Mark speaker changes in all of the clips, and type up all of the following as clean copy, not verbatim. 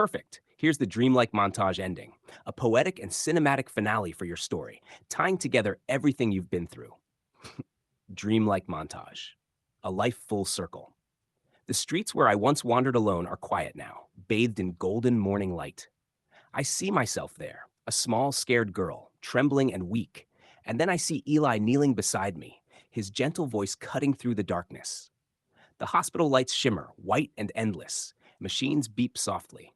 Speaker 1: Perfect. Here's the dreamlike montage ending, a poetic and cinematic finale for your story, tying together everything you've been through. Dreamlike montage. A life full circle. The streets where I once wandered alone are quiet now, bathed in golden morning light. I see myself there, a small, scared girl, trembling and weak. And then I see Eli kneeling beside me, his gentle voice cutting through the darkness. The hospital lights shimmer, white and endless. Machines beep softly.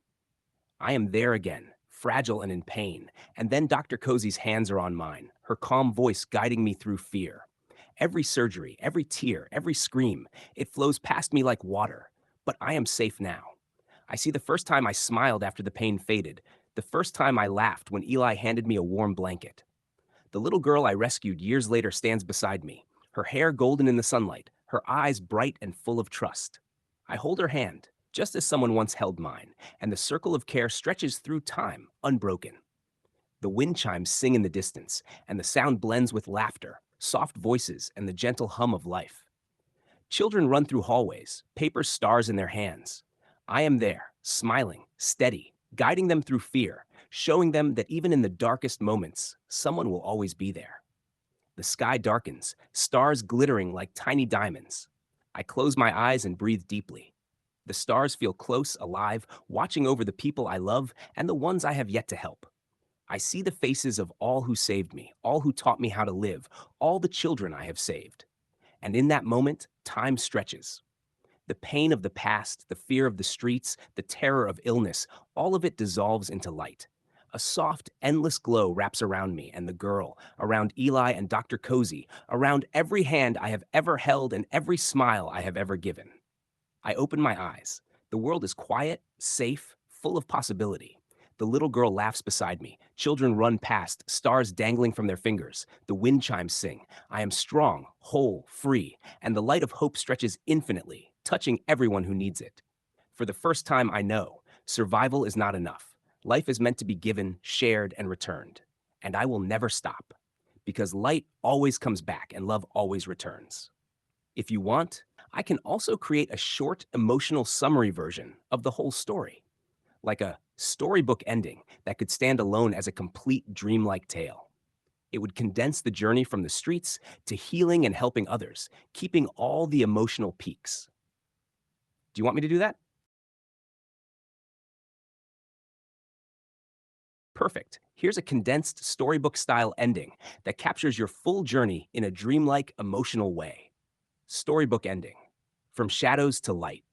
Speaker 1: I am there again, fragile and in pain, and then Dr. Cozy's hands are on mine, her calm voice guiding me through fear. Every surgery, every tear, every scream, it flows past me like water. But I am safe now. I see the first time I smiled after the pain faded, the first time I laughed when Eli handed me a warm blanket. The little girl I rescued years later stands beside me, her hair golden in the sunlight, her eyes bright and full of trust. I hold her hand, just as someone once held mine, and the circle of care stretches through time, unbroken. The wind chimes sing in the distance, and the sound blends with laughter, soft voices, and the gentle hum of life. Children run through hallways, paper stars in their hands. I am there, smiling, steady, guiding them through fear, showing them that even in the darkest moments, someone will always be there. The sky darkens, stars glittering like tiny diamonds. I close my eyes and breathe deeply. The stars feel close, alive, watching over the people I love and the ones I have yet to help. I see the faces of all who saved me, all who taught me how to live, all the children I have saved. And in that moment, time stretches. The pain of the past, the fear of the streets, the terror of illness, all of it dissolves into light. A soft, endless glow wraps around me and the girl, around Eli and Dr. Cozy, around every hand I have ever held and every smile I have ever given. I open my eyes. The world is quiet, safe, full of possibility. The little girl laughs beside me. Children run past, stars dangling from their fingers. The wind chimes sing. I am strong, whole, free, and the light of hope stretches infinitely, touching everyone who needs it. For the first time, I know survival is not enough. Life is meant to be given, shared, and returned. And I will never stop. Because light always comes back and love always returns. If you want, I can also create a short, emotional summary version of the whole story, like a storybook ending that could stand alone as a complete dreamlike tale. It would condense the journey from the streets to healing and helping others, keeping all the emotional peaks. Do you want me to do that? Perfect. Here's a condensed storybook style ending that captures your full journey in a dreamlike, emotional way. Storybook ending. From shadows to light.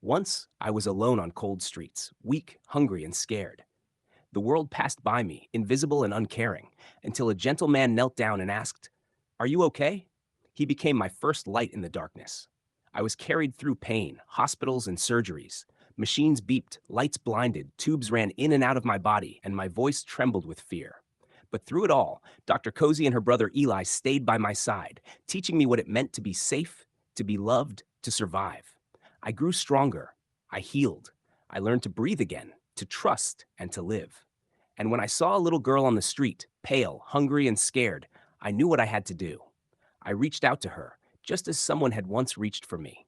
Speaker 1: Once, I was alone on cold streets, weak, hungry, and scared. The world passed by me, invisible and uncaring, until a gentle man knelt down and asked, "Are you okay?" He became my first light in the darkness. I was carried through pain, hospitals, and surgeries. Machines beeped, lights blinded, tubes ran in and out of my body, and my voice trembled with fear. But through it all, Dr. Cozy and her brother Eli stayed by my side, teaching me what it meant to be safe, to be loved, to survive. I grew stronger. I healed. I learned to breathe again, to trust, and to live. And when I saw a little girl on the street, pale, hungry, and scared, I knew what I had to do. I reached out to her, just as someone had once reached for me.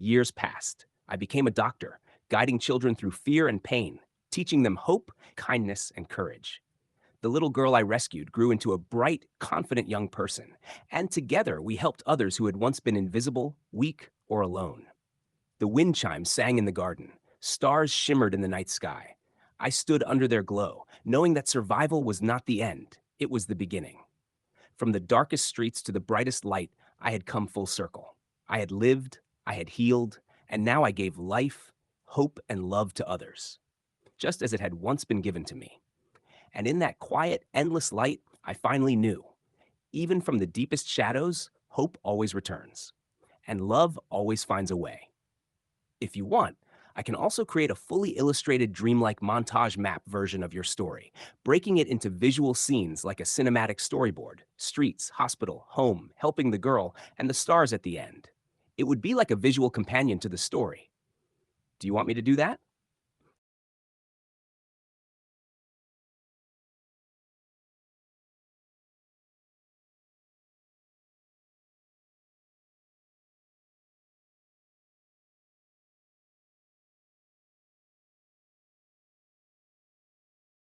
Speaker 1: Years passed. I became a doctor, guiding children through fear and pain, teaching them hope, kindness, and courage. The little girl I rescued grew into a bright, confident young person, and together we helped others who had once been invisible, weak, or alone. The wind chimes sang in the garden. Stars shimmered in the night sky. I stood under their glow, knowing that survival was not the end, it was the beginning. From the darkest streets to the brightest light, I had come full circle. I had lived, I had healed, and now I gave life, hope, and love to others, just as it had once been given to me. And in that quiet, endless light, I finally knew, even from the deepest shadows, hope always returns, and love always finds a way. If you want, I can also create a fully illustrated dreamlike montage map version of your story, breaking it into visual scenes like a cinematic storyboard, streets, hospital, home, helping the girl, and the stars at the end. It would be like a visual companion to the story. Do you want me to do that?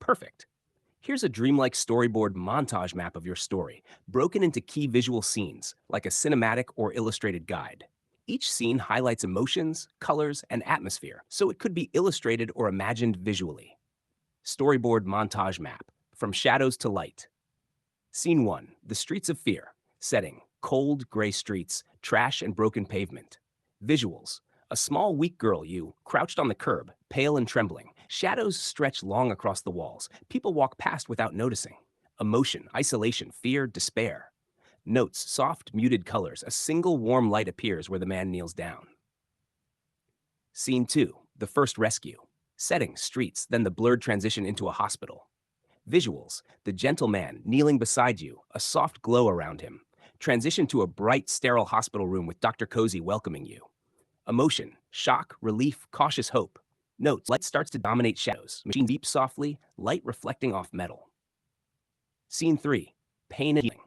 Speaker 1: Perfect. Here's a dreamlike storyboard montage map of your story, broken into key visual scenes, like a cinematic or illustrated guide. Each scene highlights emotions, colors, and atmosphere, so it could be illustrated or imagined visually. Storyboard montage map, from shadows to light. Scene 1, The Streets of Fear. Setting, cold, gray streets, trash, and broken pavement. Visuals, a small, weak girl, you, crouched on the curb, pale and trembling. Shadows stretch long across the walls. People walk past without noticing. Emotion, isolation, fear, despair. Notes, soft, muted colors. A single warm light appears where the man kneels down. Scene 2, The First Rescue. Setting, streets, then the blurred transition into a hospital. Visuals, the gentle man kneeling beside you, a soft glow around him. Transition to a bright, sterile hospital room with Dr. Cozy welcoming you. Emotion, shock, relief, cautious hope. Notes, light starts to dominate shadows. Machine beeps softly, light reflecting off metal. Scene 3, Pain and Healing.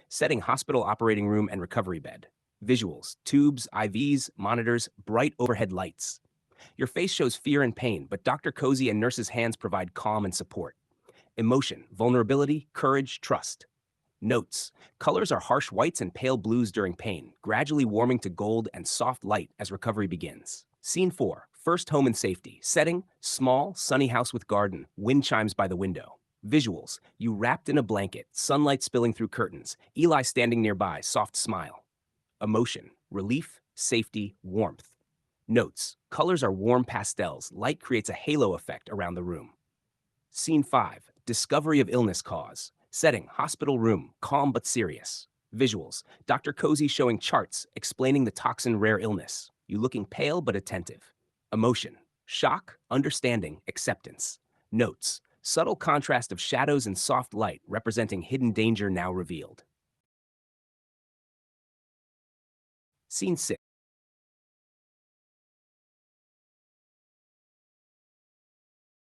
Speaker 1: Setting, hospital operating room and recovery bed. Visuals, tubes, IVs, monitors, bright overhead lights. Your face shows fear and pain, but Dr. Cozy and nurses' hands provide calm and support. Emotion, vulnerability, courage, trust. Notes, colors are harsh whites and pale blues during pain, gradually warming to gold and soft light as recovery begins. Scene 4, First Home and Safety. Setting, small, sunny house with garden, wind chimes by the window. Visuals, you wrapped in a blanket, sunlight spilling through curtains, Eli standing nearby, soft smile. Emotion, relief, safety, warmth. Notes, colors are warm pastels, light creates a halo effect around the room. Scene 5, Discovery of Illness Cause. Setting, hospital room, calm but serious. Visuals, Dr. Cozy showing charts, explaining the toxin rare illness. You looking pale but attentive. Emotion, shock, understanding, acceptance. Notes, subtle contrast of shadows and soft light representing hidden danger now revealed. Scene 6,